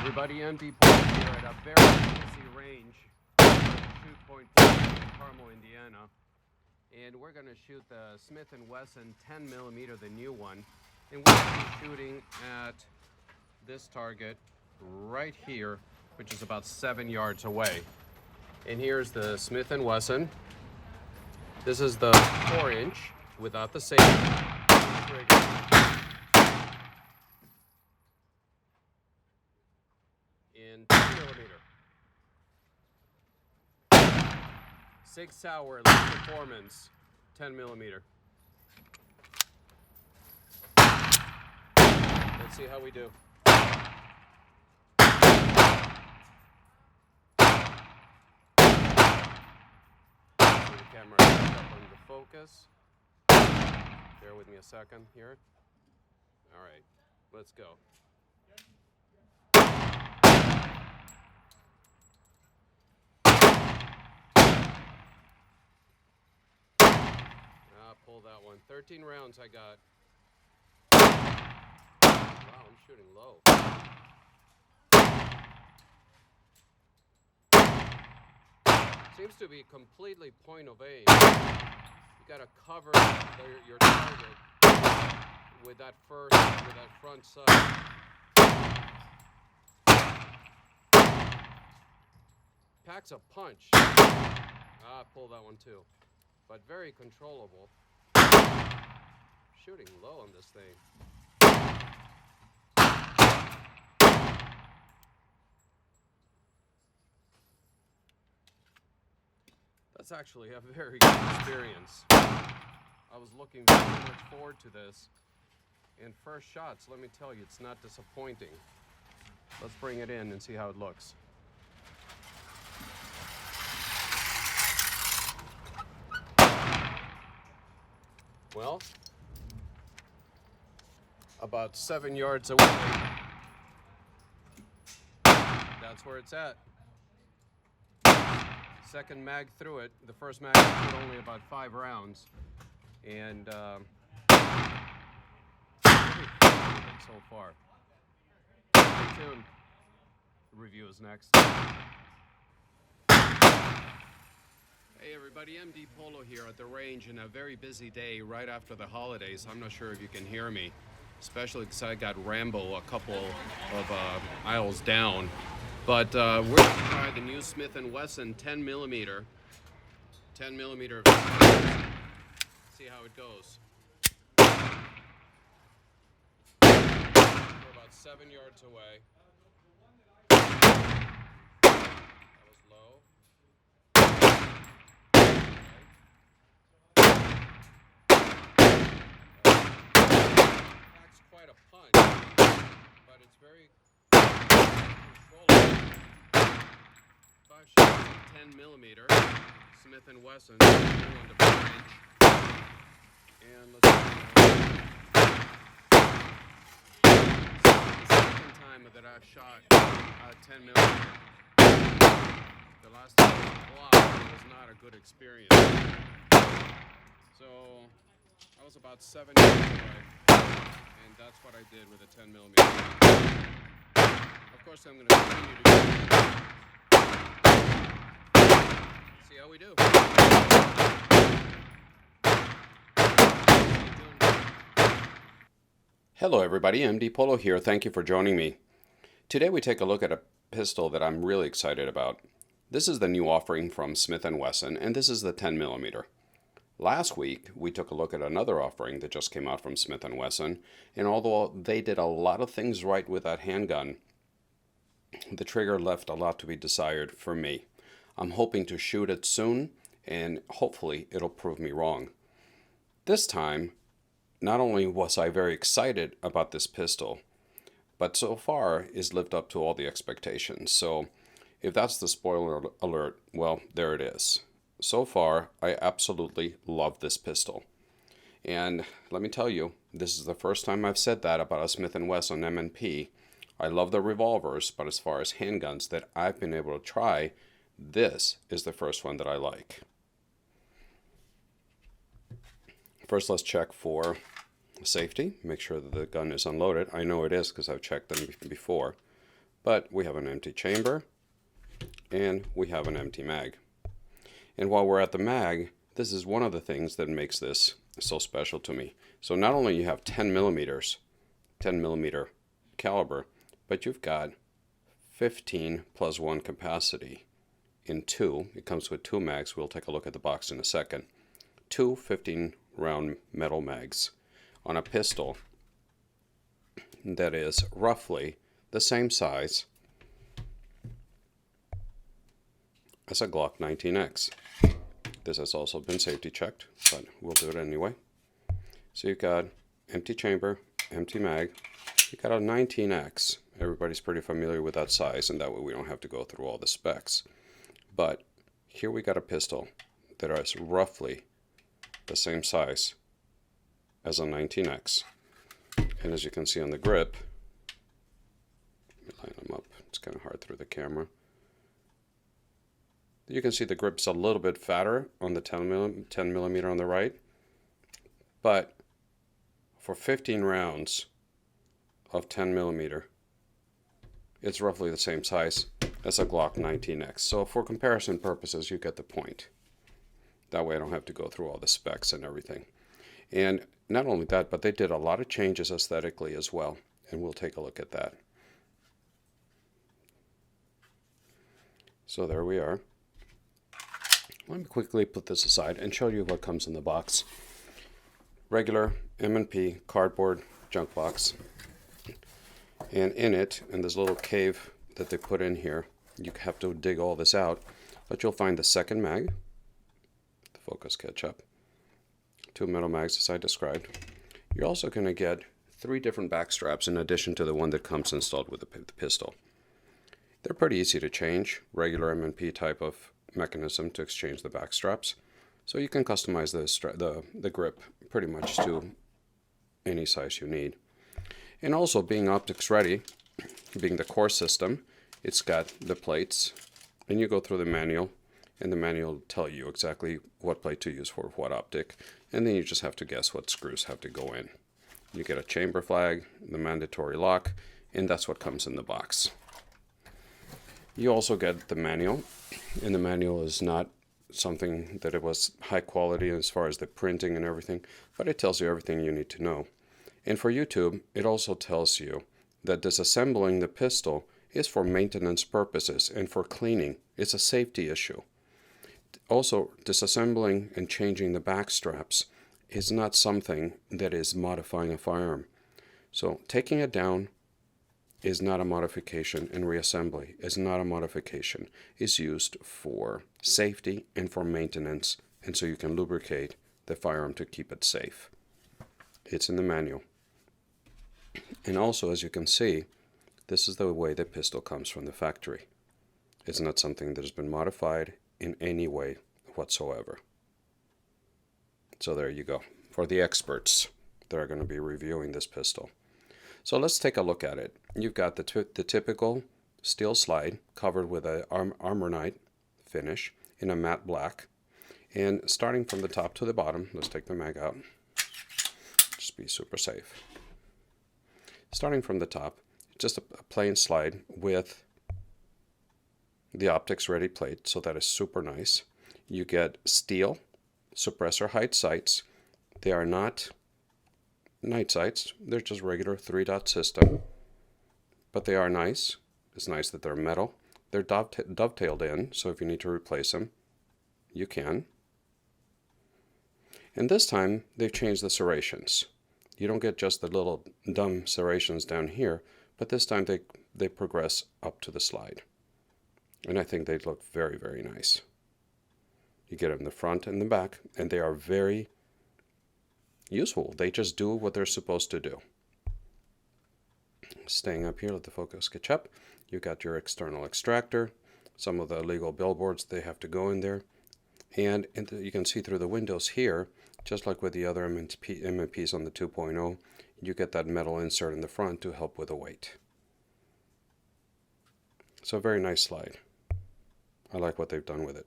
everybody, M&P here at a very busy range, shoot point Carmel, Indiana, and we're going to shoot the Smith Wesson 10mm, the new one, and we're going to be shooting at this target right here, which is about 7 yards away. And here's the Smith Wesson. This is the 4-inch without the safety trigger. In 10mm. 6-hour performance, 10mm. Let's see how we do. See the camera up on the focus. Bear with me a second here. All right, let's go. Pull that one. 13 rounds I got. Wow, I'm shooting low. Seems to be completely point of aim. You gotta cover your target with that front sight. Packs a punch. Pull that one too. But very controllable. Shooting low on this thing. That's actually a very good experience. I was looking very much forward to this. And first shots, let me tell you, it's not disappointing. Let's bring it in and see how it looks. Well, about 7 yards away, that's where it's at. Second mag through it. The first mag put only about 5 rounds. And so far. Stay tuned. The review is next. Hey everybody, M&P Polo here at the range in a very busy day right after the holidays. I'm not sure if you can hear me, especially because I got Rambo a couple of aisles down. But we're going to try the new Smith & Wesson 10mm. 10mm. See how it goes. We're about 7 yards away. That was low. Quite a punch, but it's very controllable. 5 shots at 10mm, Smith & Wesson, on the range. And let's see. The second time that I've shot 10mm. The last time it was not a good experience. So I was about 7 yards away. And that's what I did with a 10mm. Of course, I'm going to continue to see how we do. Hello everybody, M&P Polo here. Thank you for joining me. Today we take a look at a pistol that I'm really excited about. This is the new offering from Smith & Wesson, and this is the 10mm. Last week, we took a look at another offering that just came out from Smith & Wesson, and although they did a lot of things right with that handgun, the trigger left a lot to be desired for me. I'm hoping to shoot it soon, and hopefully it'll prove me wrong. This time, not only was I very excited about this pistol, but so far it's lived up to all the expectations. So if that's the spoiler alert, well, there it is. So far, I absolutely love this pistol. And let me tell you, this is the first time I've said that about a Smith & Wesson M&P. I love the revolvers, but as far as handguns that I've been able to try, this is the first one that I like. First, let's check for safety. Make sure that the gun is unloaded. I know it is because I've checked them before. but we have an empty chamber and we have an empty mag. And while we're at the mag, this is one of the things that makes this so special to me. So not only you have 10 millimeter caliber, but you've got 15 plus 1 capacity in 2. It comes with 2 mags. We'll take a look at the box in a second. 2 15 round metal mags on a pistol that is roughly the same size as a Glock 19X. This has also been safety checked, but we'll do it anyway. So you've got empty chamber, empty mag. You've got a 19X. Everybody's pretty familiar with that size, and that way we don't have to go through all the specs. But here we got a pistol that is roughly the same size as a 19X. And as you can see on the grip, let me line them up. It's kind of hard through the camera. You can see the grip's a little bit fatter on the 10 millimeter on the right, but for 15 rounds of 10 millimeter, it's roughly the same size as a Glock 19X. So for comparison purposes, you get the point. That way I don't have to go through all the specs and everything. And not only that, but they did a lot of changes aesthetically as well, and we'll take a look at that. So there we are. Let me quickly put this aside and show you what comes in the box. Regular M&P cardboard junk box. And in it, in this little cave that they put in here, you have to dig all this out, but you'll find the second mag. The focus catch up. 2 metal mags as I described. You're also going to get 3 different back straps in addition to the one that comes installed with the pistol. They're pretty easy to change, regular M&P type of mechanism to exchange the back straps. So you can customize the grip pretty much to any size you need. And also being optics ready, being the core system, it's got the plates, and you go through the manual, and the manual will tell you exactly what plate to use for what optic, and then you just have to guess what screws have to go in. You get a chamber flag, the mandatory lock, and that's what comes in the box. You also get the manual, and the manual is not something that it was high quality as far as the printing and everything, but it tells you everything you need to know. And for YouTube, it also tells you that disassembling the pistol is for maintenance purposes and for cleaning. It's a safety issue. Also, disassembling and changing the back straps is not something that is modifying a firearm. So taking it down is not a modification, and reassembly is not a modification. It's used for safety and for maintenance, and so you can lubricate the firearm to keep it safe. It's in the manual. And also, as you can see, this is the way the pistol comes from the factory. It's not something that has been modified in any way whatsoever. So there you go, for the experts that are going to be reviewing this pistol. So let's take a look at it. You've got the typical steel slide covered with an Armornite finish in a matte black. And starting from the top to the bottom, let's take the mag out. Just be super safe. Starting from the top, just a plain slide with the optics ready plate, so that is super nice. You get steel suppressor height sights. They are not night sights, they're just regular 3-dot system, but they are nice. It's nice that they're metal. They're dovetailed in, so if you need to replace them, you can. And this time they've changed the serrations. You don't get just the little dumb serrations down here, but this time they progress up to the slide. And I think they look very, very nice. You get them in the front and the back, and they are very useful. They just do what they're supposed to do. Staying up here, let the focus catch up. You got your external extractor. Some of the legal billboards, they have to go in there. And you can see through the windows here, just like with the other M&Ps on the 2.0, you get that metal insert in the front to help with the weight. So very nice slide. I like what they've done with it.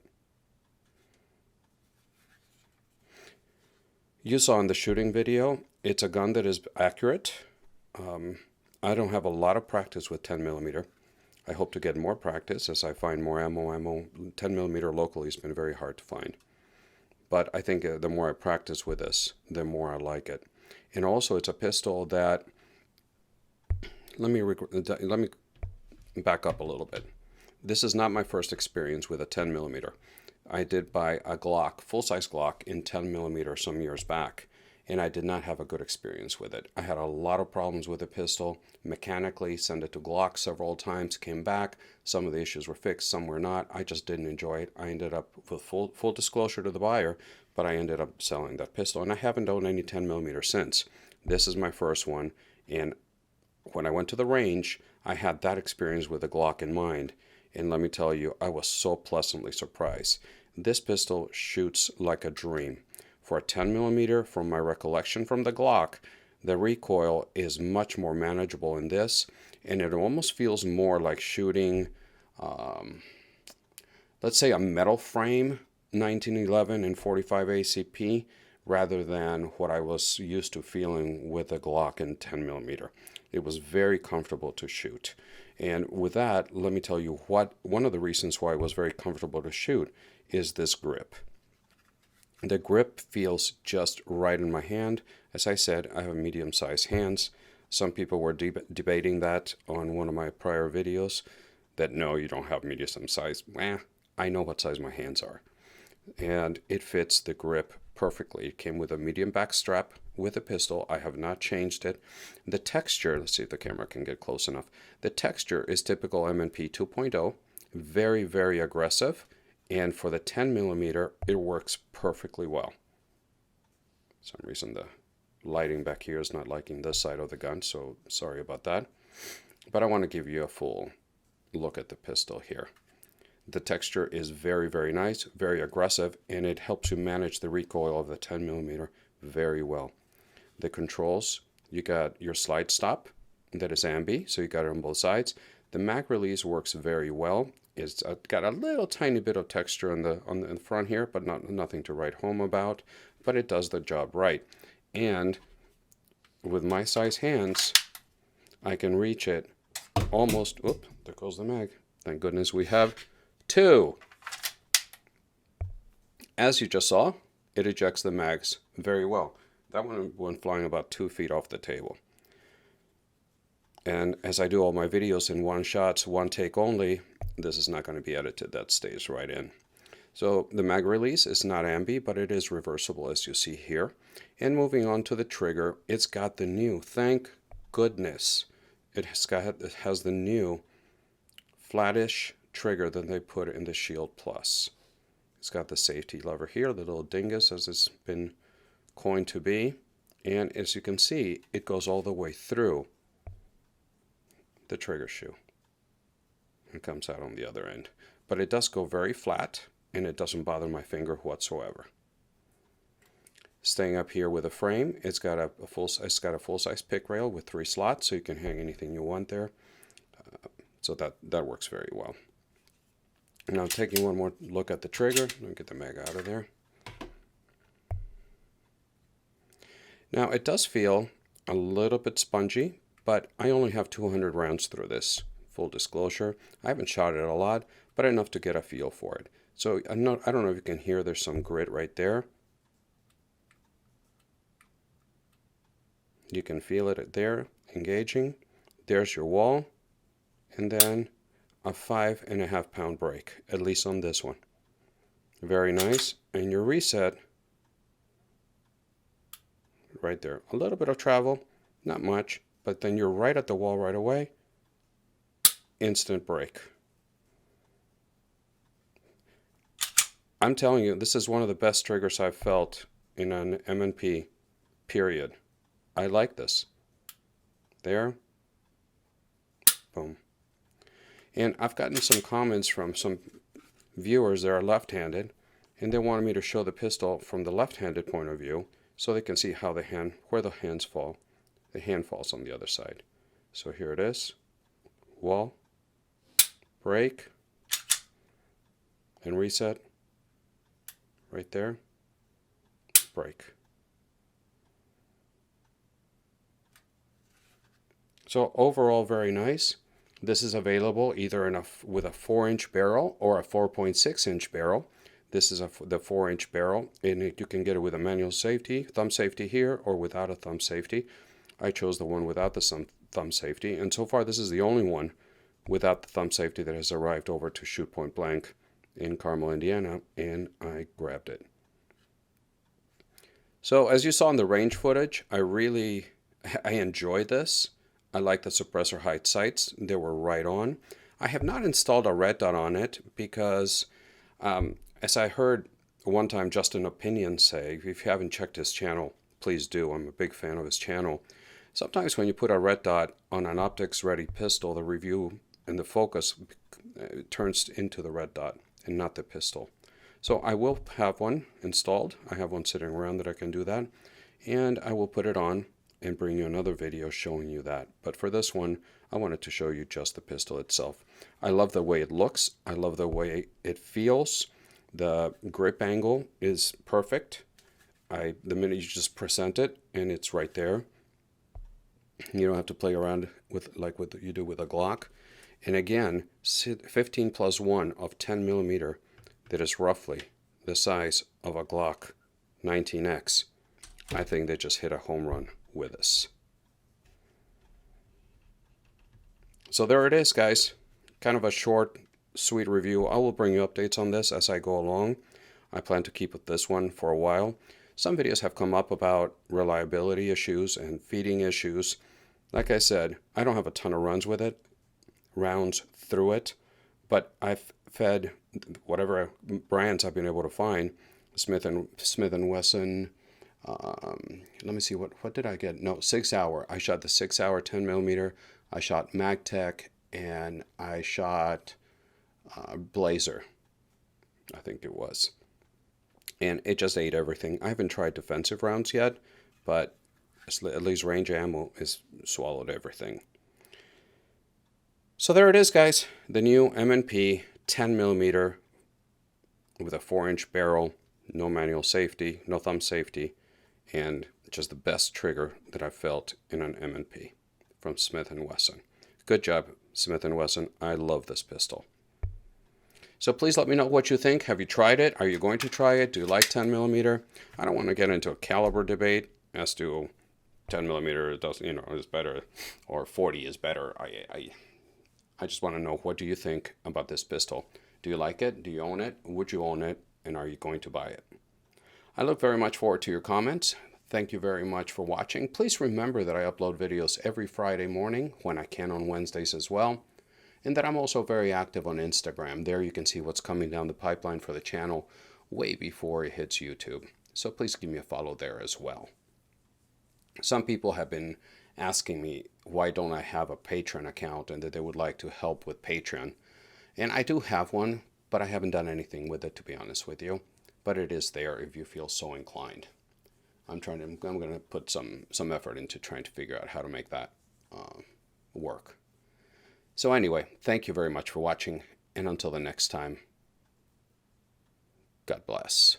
You saw in the shooting video, it's a gun that is accurate. I don't have a lot of practice with 10 millimeter. I hope to get more practice as I find more ammo. 10 millimeter locally has been very hard to find. But I think the more I practice with this, the more I like it. And also it's a pistol that, let me back up a little bit. This is not my first experience with a 10 millimeter. I did buy a Glock, full-size Glock in 10 millimeter some years back, and I did not have a good experience with it. I had a lot of problems with the pistol. Mechanically, sent it to Glock several times, came back. Some of the issues were fixed, some were not. I just didn't enjoy it. I ended up, with full disclosure to the buyer, but I ended up selling that pistol, and I haven't owned any 10 millimeter since. This is my first one, and when I went to the range, I had that experience with the Glock in mind, and let me tell you, I was so pleasantly surprised. This pistol shoots like a dream. For a 10 millimeter, from my recollection from the Glock, the recoil is much more manageable in this, and it almost feels more like shooting, let's say, a metal frame 1911 and 45 ACP, rather than what I was used to feeling with the Glock in 10 millimeter. It was very comfortable to shoot. And with that, let me tell you what one of the reasons why it was very comfortable to shoot is this grip. The grip feels just right in my hand. As I said, I have medium-sized hands. Some people were debating that on one of my prior videos, that no, you don't have medium size. I know what size my hands are. And it fits the grip perfectly. It came with a medium back strap with a pistol. I have not changed it. The texture, let's see if the camera can get close enough. The texture is typical M&P 2.0, very, very aggressive. And for the 10 millimeter, it works perfectly well. For some reason, the lighting back here is not liking this side of the gun, so sorry about that. But I want to give you a full look at the pistol here. The texture is very, very nice, very aggressive, and it helps you manage the recoil of the 10 millimeter very well. The controls, you got your slide stop, that is ambi, so you got it on both sides. The mag release works very well. It's got a little tiny bit of texture on the front here, but nothing to write home about. But it does the job right. And with my size hands, I can reach it almost. Oop, there goes the mag. Thank goodness we have two. As you just saw, it ejects the mags very well. That one went flying about 2 feet off the table. And as I do all my videos in one shots, one take only, this is not going to be edited. That stays right in. So the mag release is not ambi, but it is reversible, as you see here. And moving on to the trigger, it's got the new, thank goodness, it has the new flattish trigger that they put in the Shield Plus. It's got the safety lever here, the little dingus as it's been coined to be. And as you can see, it goes all the way through the trigger shoe. It comes out on the other end. But it does go very flat, and it doesn't bother my finger whatsoever. Staying up here with the frame, it's got a full-size pick rail with 3 slots, so you can hang anything you want there. So that works very well. Now taking one more look at the trigger. Let me get the mag out of there. Now it does feel a little bit spongy, but I only have 200 rounds through this. Full disclosure, I haven't shot it a lot, but enough to get a feel for it. So I don't know if you can hear, there's some grit right there. You can feel it there, engaging. There's your wall, and then a 5.5 pound brake, at least on this one. Very nice. And your reset, right there. A little bit of travel, not much, but then you're right at the wall right away. Instant brake. I'm telling you, this is one of the best triggers I've felt in an M&P, period. I like this. There. Boom. And I've gotten some comments from some viewers that are left-handed, and they wanted me to show the pistol from the left-handed point of view so they can see how where the hands fall. The hand falls on the other side. So here it is. Wall. Brake. And reset. Right there. Brake. So overall, very nice. This is available either with a 4-inch barrel or a 4.6-inch barrel. This is the 4-inch barrel, and you can get it with a manual safety, thumb safety here, or without a thumb safety. I chose the one without the thumb safety, and so far this is the only one without the thumb safety that has arrived over to Shoot Point Blank in Carmel, Indiana, and I grabbed it. So as you saw in the range footage, I enjoyed this. I like the suppressor height sights. They were right on. I have not installed a red dot on it because, as I heard one time Justin Opinion say, if you haven't checked his channel, please do. I'm a big fan of his channel. Sometimes when you put a red dot on an optics ready pistol, the review and the focus turns into the red dot and not the pistol. So I will have one installed. I have one sitting around that I can do that. And I will put it on and bring you another video showing you that. But for this one, I wanted to show you just the pistol itself. I love the way it looks. I love the way it feels. The grip angle is perfect. The minute you just present it and it's right there. You don't have to play around with like what you do with a Glock. And again, 15 plus 1 of 10 millimeter that is roughly the size of a Glock 19X. I think they just hit a home run with us. So there it is, guys. Kind of a short, sweet review. I will bring you updates on this as I go along. I plan to keep with this one for a while. Some videos have come up about reliability issues and feeding issues. Like I said, I don't have a ton of rounds through it, but I've fed whatever brands I've been able to find. Smith and Wesson. Let me see, what did I get? No, 6 Hour. I shot the 6 Hour 10 millimeter. I shot MagTech, and I shot Blazer, I think it was. And it just ate everything. I haven't tried defensive rounds yet, but at least range ammo has swallowed everything. So there it is, guys. The new M&P 10 millimeter with a 4-inch barrel, no manual safety, no thumb safety, and just the best trigger that I've felt in an M&P from Smith & Wesson. Good job, Smith & Wesson. I love this pistol. So please let me know what you think. Have you tried it? Are you going to try it? Do you like 10 millimeter? I don't want to get into a caliber debate as to 10 millimeter doesn't, is better, or 40 is better. I just want to know, what do you think about this pistol? Do you like it? Do you own it? Would you own it? And are you going to buy it? I look very much forward to your comments. Thank you very much for watching. Please remember that I upload videos every Friday morning, when I can on Wednesdays as well. And that I'm also very active on Instagram. There you can see what's coming down the pipeline for the channel way before it hits YouTube. So please give me a follow there as well. Some people have been asking me why don't I have a Patreon account, and that they would like to help with Patreon. And I do have one, but I haven't done anything with it, to be honest with you. But it is there if you feel so inclined. I'm going to put some effort into trying to figure out how to make that work. So anyway, thank you very much for watching, and until the next time, God bless.